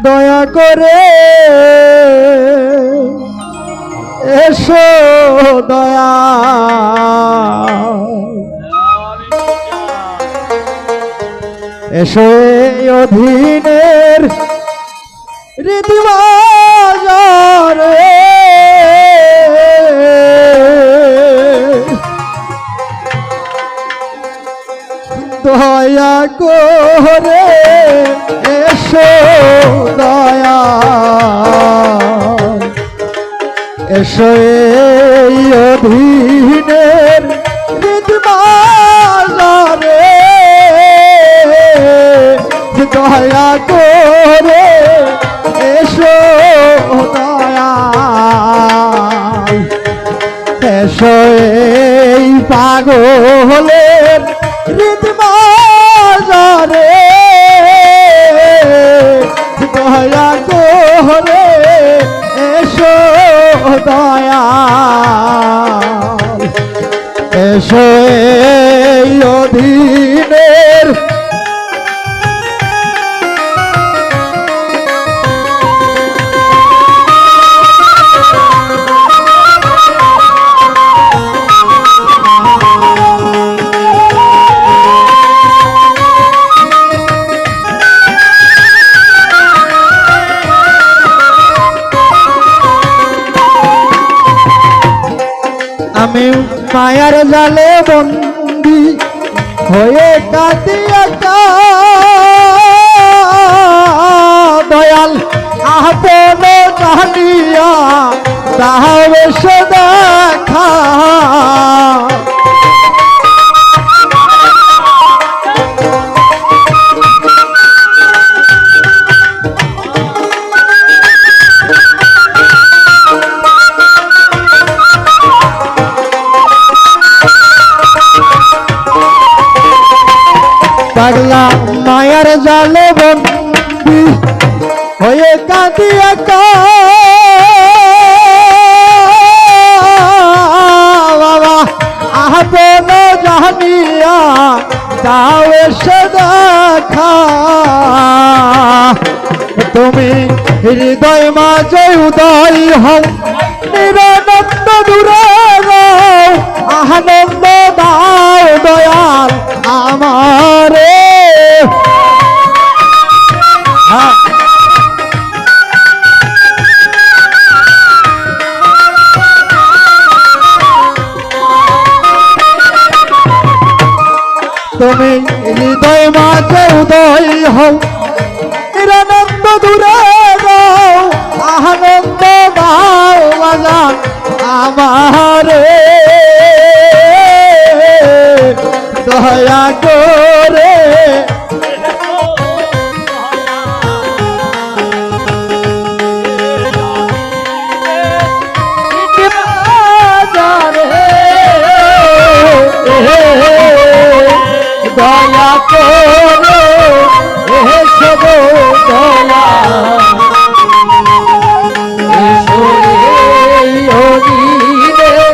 দয়া করে এসো দয়া এসো এই অধীনের রীতিবাজারে দয়া করে এসো দয়া এসো এই অধীনের রীতিবাজারে দয়া করে এসো দয়া এসো এই পাগলের রীতিবাজারে দয়া করে এসো দয়া এসো এই অধীনের আমি মায়ার জালে বন্দি হয়ে কাঁদি একা দয়াল আপন জানিয়া দাও এসে দেখা পাগলা মায়ার জালে বন্দি হয়ে কাঁদি একা বাবা আপন জানিয়া দাও এসে দেখা তুমি হৃদয় মাঝে উদয় হও নিরানন্দ দূরে রও আনন্দ দাও দয়াল আমারে তুমি হৃদয় মাঝে উদয় হও নিরানন্দ দূরে রও আনন্দ দাও বাজান আমারে দয়া করে দয়া করে এসো দয়া এসো এই অধীনের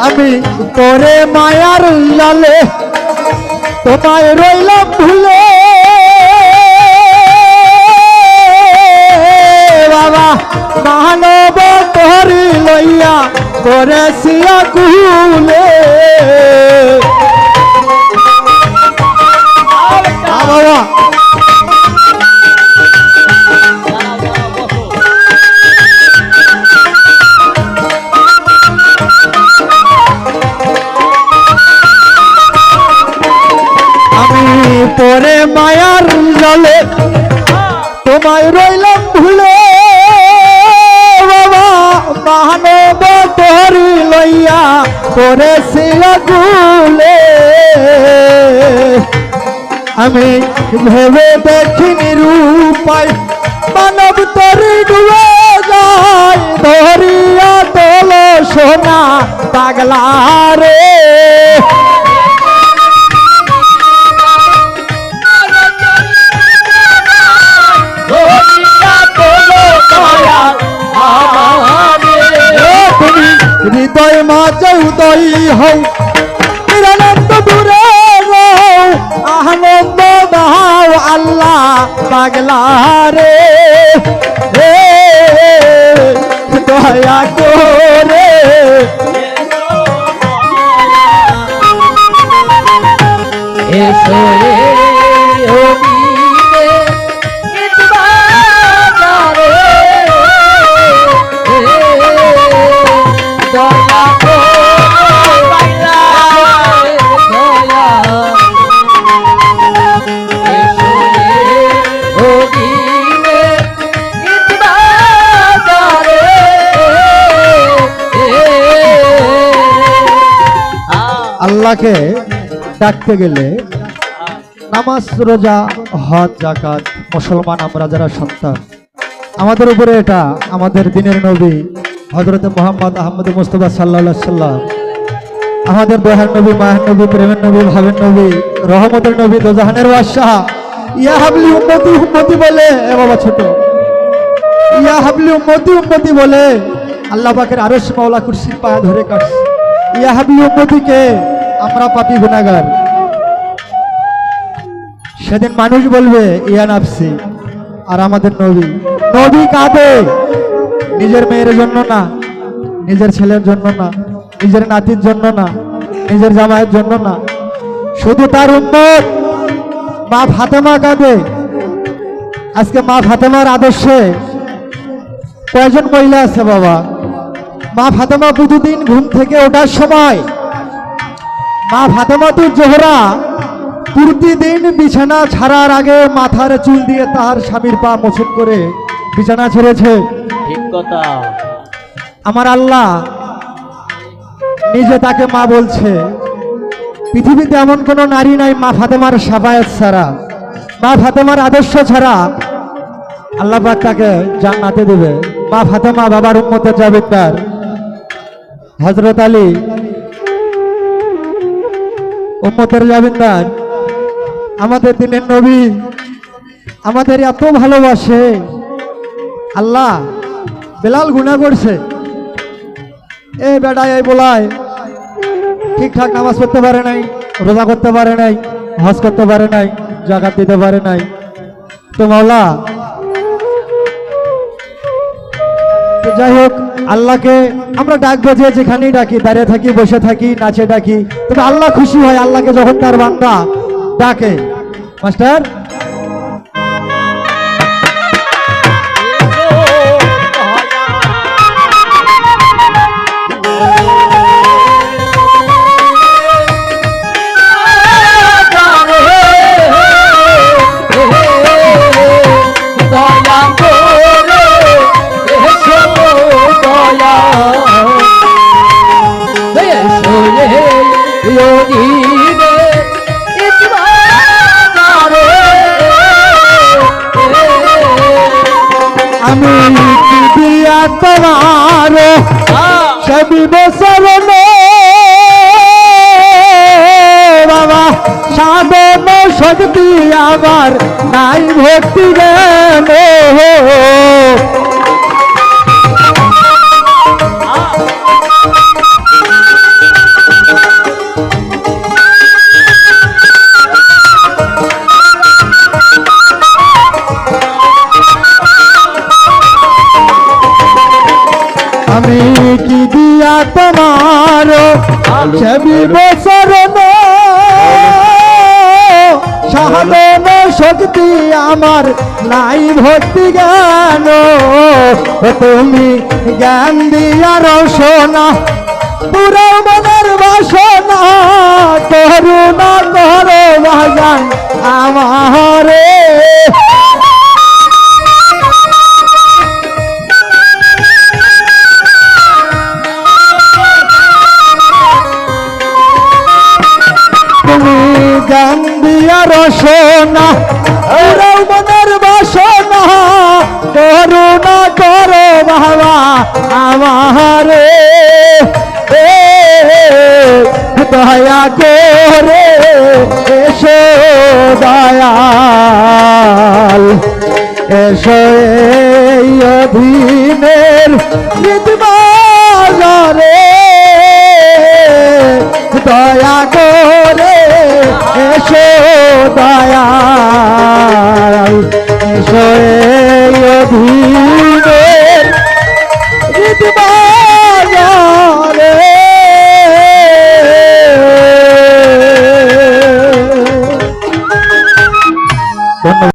আমি তোরে মায়ার লালে তোমায় রইলাম ভুলে বাবা মানব তোরি লইয়া করে সিয়া কুলে বাবা পরে মায়ার জলে তোমায় রইলাম ভুলে বাবা মানব তোরি লইয়া করেছি গুলে আমি ভেবে দেখিনি রূপায় মানব তোরি ডুবে যায় ধরিয়া তোল সোনা পাগলা রে হৃদয় মাঝে উদয় হও নিরানন্দ দূরে রও আনন্দ দাও আল্লাহ পাগলা রে দয়া করে এসো রে ও দিনে ইতবারে দয়া করে বাইলা দয়া এসো রে ও দিনে ইতবারে আল্লাহকে ডাকতে গেলে নামাজ রোজা হজ যাকাত মুসলমান আমরা যারা সন্তান আমাদের উপরে এটা আমাদের দিনের নবী হযরত মুহাম্মদ আহমদ মুস্তাফা সাল্লাল্লাহু আলাইহি সাল্লাম আমাদের দয়ার নবী মায়ের নবী প্রেমের নবী ভাবের নবী রহমতের নবী দোজাহানের বাদশাহ ইয়া হাবলি উম্মতি উম্মতি বলে এ বাবা ছোট ইয়া হাবলি উম্মতি উম্মতি বলে আল্লাহ পাকের আরশ মাওলা কুরসির পায়ে ধরে কাটছে ইয়া হাবলি উম্মতিকে আমরা পাপী গুনাহগার সেদিন মানুষ বলবে ইয়া নাফসি আর আমাদের নবী নবী কাঁদে নিজের মেয়ের জন্য না নিজের ছেলের জন্য না নিজের নাতির জন্য না নিজের জামাইয়ের জন্য না শুধু তার উম্মত মা ফাতেমা কাঁদে আজকে মা ফাতেমার আদর্শে কয়জন মহিলা আছে বাবা মা ফাতেমা প্রতিদিন ঘুম থেকে ওঠার সময় মা ফাতেমাতুজ জোহরা প্রতিদিন বিছানা ছাড়ার আগে মাথার চুল দিয়ে তার স্বামীর পা মোছন করে বিছানা ছেড়েছে ঠিক কথা আমার আল্লাহ নিজে তাকে মা বলছে পৃথিবীতে এমন কোনো নারী নাই মা ফাতেমার শাফায়াত ছাড়া মা ফাতেমার আদর্শ ছাড়া আল্লাহ পাক তাকে জান্নাতে দেবে মা ফাতেমা বাবার উম্মতে যাবে তার হযরত আলী উম্মতের জাবিনদার আমাদের দিনের নবী আমাদের এত ভালোবাসে আল্লাহ বেলাল গুনাহ করছে এই বেটা এই বলায় ঠিকঠাক নামাজ পড়তে পারে নাই রোজা করতে পারে নাই হজ করতে পারে নাই যাকাত দিতে পারে নাই তো মাওলা তো যাই হোক আল্লাহকে আমরা ডাকবো যে যেখানেই ডাকি দাঁড়িয়ে থাকি বসে থাকি নাচে ডাকি তবে আল্লাহ খুশি হয় আল্লাহকে যখন তার বান্দা ডাকে মাস্টার আমি দিয়া তোমার সবই বছর বাবা সাধন শক্তি আমার নাই ভক্তি জ্ঞান আমি কি দিয়া তোমার ছবি বছর সাধন শক্তি আমার নাই ভক্তি জ্ঞান তুমি জ্ঞান দিয়া রসনা পুরো মনের বাসনা করুণা করো ভাজান আমারে জ্ঞান দিয়া রসনা পুরো মনের বাসনা করুণা করো বাবা আমারে দয়া করে এসো দয়াল এসো এই অধীনের নিতবাজারে দয়াল এসো এই অধীনের হৃদবাজারে। ধন্যবাদ।